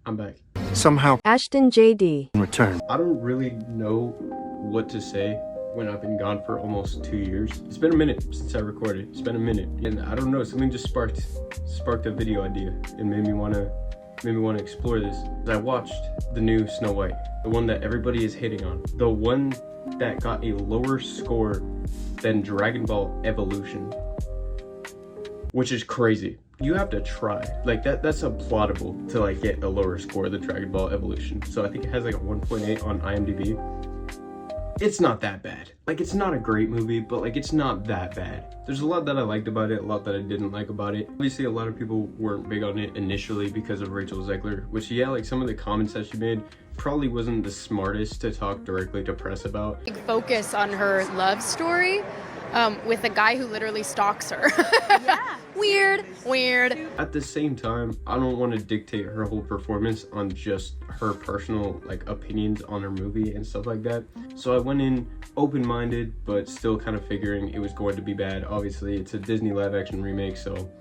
I'm back. Somehow Ashton JD. return. I don't really know what to say when I've been gone for almost 2 years. It's been a minute since I recorded. It's been a minute, and I don't know, something just sparked a video idea and made me want to explore this. I watched the new Snow White, the one that everybody is hating on, the one that got a lower score than Dragon Ball Evolution, which is crazy. You have to try. Like that's applaudable to like get a lower score than Dragon Ball Evolution. So I think it has like a 1.8 on IMDb. It's not that bad. Like, it's not a great movie, but like it's not that bad. There's a lot that I liked about it, a lot that I didn't like about it. Obviously a lot of people weren't big on it initially because of Rachel Zegler, which yeah, like some of the comments that she made probably wasn't the smartest to talk directly to press about. Big focus on her love story with a guy who literally stalks her. Yeah. Weird. At the same time, I don't want to dictate her whole performance on just her personal like opinions on her movie and stuff like that. So I went in open-minded, but still kind of figuring it was going to be bad. Obviously, it's a Disney live-action remake, so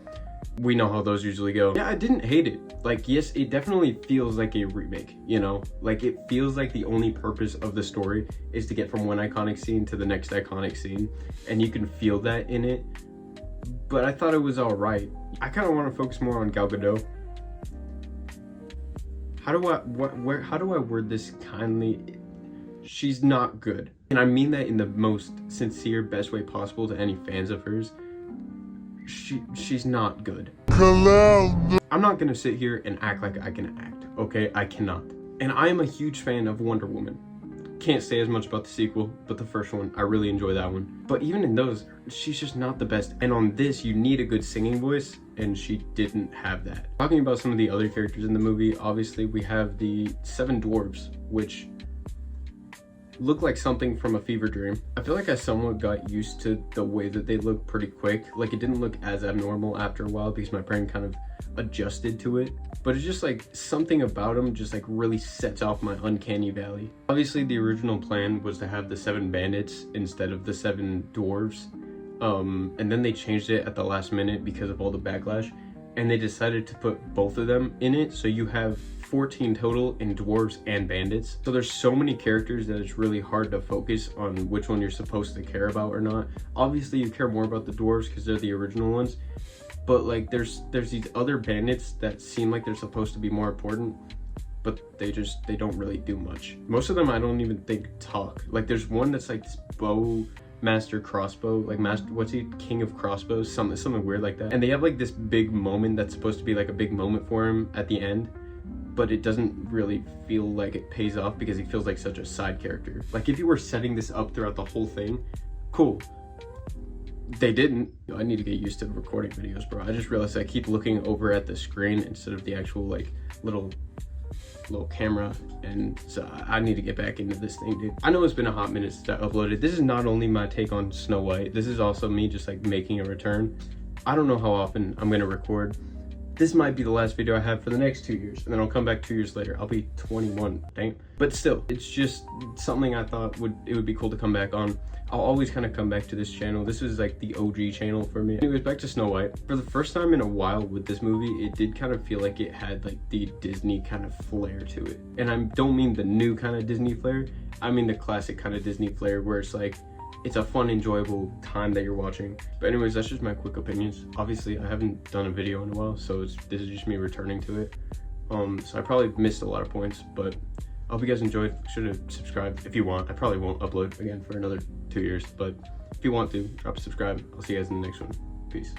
we know how those usually go. Yeah, I didn't hate it. Like, yes, it definitely feels like a remake, you know? Like, it feels like the only purpose of the story is to get from one iconic scene to the next iconic scene, and you can feel that in it. But I thought it was all right. I kind of want to focus more on Gal Gadot. How do I word this kindly? She's not good. And I mean that in the most sincere, best way possible to any fans of hers. She's not good. I'm not gonna sit here and act like I can act, okay? I cannot. And I am a huge fan of Wonder Woman. Can't say as much about the sequel, but the first one, I really enjoy that one. But even in those, she's just not the best. And on this, you need a good singing voice, and she didn't have that. Talking about some of the other characters in the movie, obviously we have the 7 dwarves, which look like something from a fever dream. I feel like I somewhat got used to the way that they look pretty quick. Like, it didn't look as abnormal after a while because my brain kind of adjusted to it. But it's just like something about them just like really sets off my uncanny valley. Obviously the original plan was to have the 7 bandits instead of the 7 dwarves. And then they changed it at the last minute because of all the backlash. And they decided to put both of them in it. So you have 14 total in dwarves and bandits. So there's so many characters that it's really hard to focus on which one you're supposed to care about or not. Obviously you care more about the dwarves because they're the original ones. But like there's these other bandits that seem like they're supposed to be more important, but they don't really do much. Most of them I don't even think talk. Like there's one that's like this bow master crossbow, like what's he, king of crossbows, something weird like that. And they have like this big moment that's supposed to be like a big moment for him at the end, but it doesn't really feel like it pays off because he feels like such a side character. Like if you were setting this up throughout the whole thing, cool. They didn't. I need to get used to recording videos, bro. I just realized I keep looking over at the screen instead of the actual like little camera, and so I need to get back into this thing, dude. I know it's been a hot minute since I uploaded. This is not only my take on Snow White, this is also me just like making a return. I don't know how often I'm gonna record. This might be the last video I have for the next 2 years, and then I'll come back 2 years later. I'll be 21, dang. But still, it's just something I thought it would be cool to come back on. I'll always kind of come back to this channel. This is like the OG channel for me. Anyways, back to Snow White. For the first time in a while with this movie, it did kind of feel like it had like the Disney kind of flair to it. And I don't mean the new kind of Disney flair. I mean the classic kind of Disney flair where it's like, it's a fun, enjoyable time that you're watching. But anyways, that's just my quick opinions. Obviously, I haven't done a video in a while, so this is just me returning to it. So I probably missed a lot of points, but I hope you guys enjoyed. Be sure to subscribe if you want. I probably won't upload again for another 2 years, but if you want to, drop a subscribe. I'll see you guys in the next one. Peace.